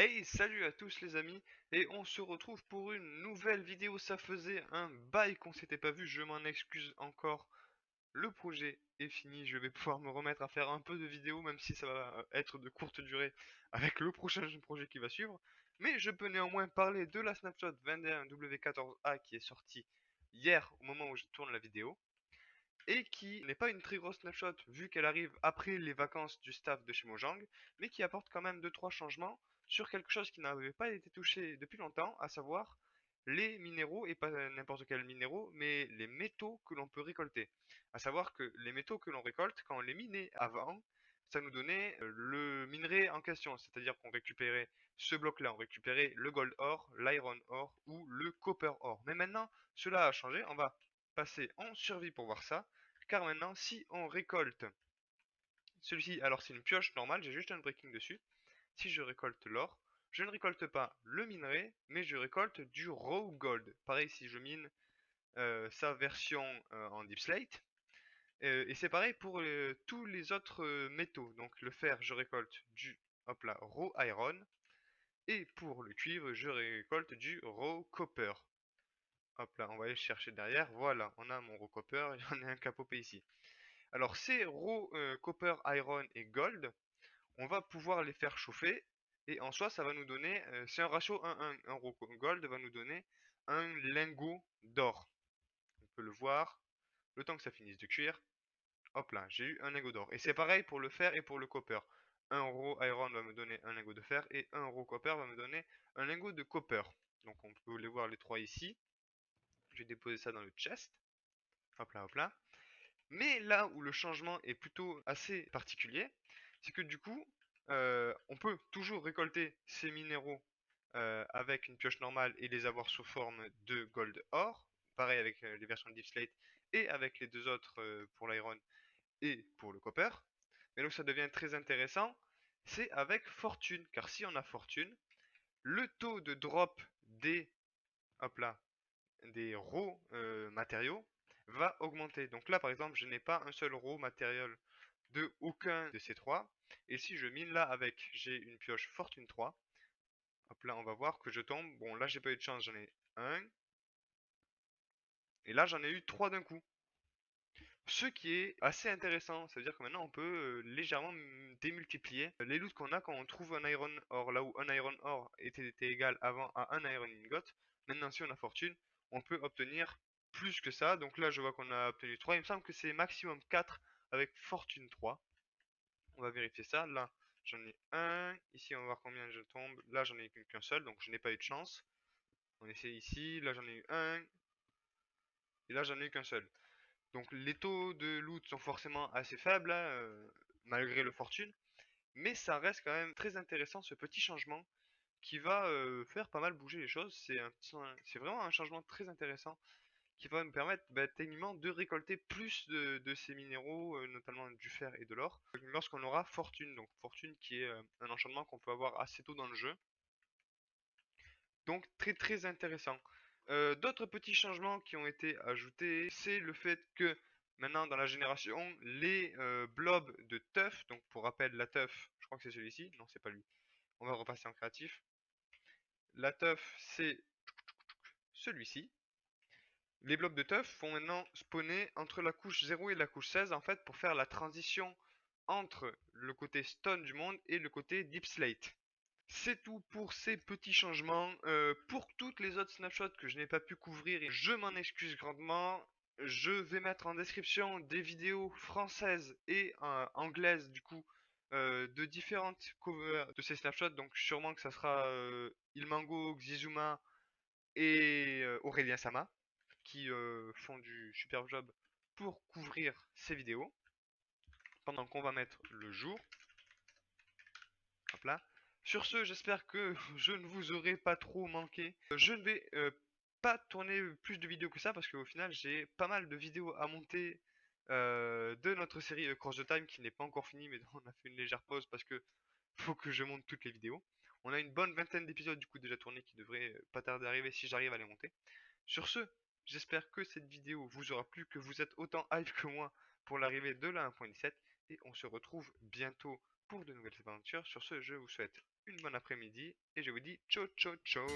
Hey, salut à tous les amis, et on se retrouve pour une nouvelle vidéo. Ça faisait un bail qu'on s'était pas vu, je m'en excuse encore. Le projet est fini, je vais pouvoir me remettre à faire un peu de vidéos, même si ça va être de courte durée avec le prochain projet qui va suivre. Mais je peux néanmoins parler de la Snapshot 21W14A qui est sortie hier au moment où je tourne la vidéo et qui n'est pas une très grosse snapshot vu qu'elle arrive après les vacances du staff de chez Mojang, mais qui apporte quand même 2-3 changements sur quelque chose qui n'avait pas été touché depuis longtemps, à savoir les minéraux, et pas n'importe quels minéraux, mais les métaux que l'on peut récolter. À savoir que les métaux que l'on récolte, quand on les minait avant, ça nous donnait le minerai en question, c'est-à-dire qu'on récupérait ce bloc-là, on récupérait le gold ore, l'iron ore ou le copper ore. Mais maintenant, cela a changé, on va passer en survie pour voir ça. Car maintenant, si on récolte celui-ci, alors c'est une pioche normale, j'ai juste un breaking dessus. Si je récolte l'or, je ne récolte pas le minerai, mais je récolte du raw gold. Pareil si je mine sa version en deep slate. Et c'est pareil pour tous les autres métaux. Donc le fer, je récolte du hop là, raw iron. Et pour le cuivre, je récolte du raw copper. Hop là, on va aller chercher derrière. Voilà, on a mon raw copper, j'en ai un capopé ici. Alors ces raw copper, iron et gold, on va pouvoir les faire chauffer et en soi ça va nous donner, c'est un ratio 1-1, un raw gold va nous donner un lingot d'or. On peut le voir, le temps que ça finisse de cuire, hop là, j'ai eu un lingot d'or. Et c'est pareil pour le fer et pour le copper. Un raw iron va me donner un lingot de fer et un raw copper va me donner un lingot de copper. Donc on peut les voir les trois ici. Je vais déposer ça dans le chest. Hop là, hop là. Mais là où le changement est plutôt assez particulier, c'est que du coup, on peut toujours récolter ces minéraux avec une pioche normale et les avoir sous forme de gold or. Pareil avec les versions de Deep Slate et avec les deux autres pour l'iron et pour le copper. Mais là où ça devient très intéressant, c'est avec fortune. Car si on a fortune, le taux de drop des, hop là, des raw matériaux va augmenter. Donc là, par exemple, je n'ai pas un seul raw matériel de aucun de ces trois. Et si je mine là avec, j'ai une pioche fortune 3. Hop là, on va voir que je tombe. Bon, là, j'ai pas eu de chance, j'en ai un. Et là, j'en ai eu trois d'un coup. Ce qui est assez intéressant, ça veut dire que maintenant on peut légèrement démultiplier les loots qu'on a quand on trouve un iron ore. Là où un iron ore était égal avant à un iron ingot, maintenant si on a fortune, on peut obtenir plus que ça. Donc là je vois qu'on a obtenu 3, il me semble que c'est maximum 4 avec fortune 3. On va vérifier ça, là j'en ai un, ici on va voir combien je tombe, là j'en ai qu'un seul, donc je n'ai pas eu de chance. On essaie ici, là j'en ai eu un, et là j'en ai eu qu'un seul. Donc les taux de loot sont forcément assez faibles, hein, malgré le fortune, mais ça reste quand même très intéressant ce petit changement qui va faire pas mal bouger les choses. C'est vraiment un changement très intéressant qui va nous permettre techniquement de récolter plus de ces minéraux, notamment du fer et de l'or, lorsqu'on aura fortune. Donc fortune qui est un enchantement qu'on peut avoir assez tôt dans le jeu. Donc très très intéressant. D'autres petits changements qui ont été ajoutés, c'est le fait que maintenant dans la génération, les blobs de teuf, donc pour rappel la teuf, je crois que c'est celui-ci, non c'est pas lui, on va repasser en créatif. La teuf c'est celui-ci. Les blobs de teuf vont maintenant spawner entre la couche 0 et la couche 16 en fait pour faire la transition entre le côté stone du monde et le côté deep slate. C'est tout pour ces petits changements. Pour toutes les autres snapshots que je n'ai pas pu couvrir, je m'en excuse grandement. Je vais mettre en description des vidéos françaises et anglaises du coup de différentes covers de ces snapshots. Donc sûrement que ça sera Ilmango, Xizuma et Aurélien Sama qui font du super job pour couvrir ces vidéos. Pendant qu'on va mettre le jour. Hop là. Sur ce, j'espère que je ne vous aurai pas trop manqué. Je ne vais pas tourner plus de vidéos que ça parce qu'au final, j'ai pas mal de vidéos à monter de notre série Cross the Time qui n'est pas encore finie, mais on a fait une légère pause parce que faut que je monte toutes les vidéos. On a une bonne vingtaine d'épisodes du coup déjà tournés qui devraient pas tarder à arriver si j'arrive à les monter. Sur ce, j'espère que cette vidéo vous aura plu, que vous êtes autant hype que moi pour l'arrivée de la 1.17 et on se retrouve bientôt pour de nouvelles aventures. Sur ce, je vous souhaite une bonne après-midi et je vous dis ciao ciao ciao.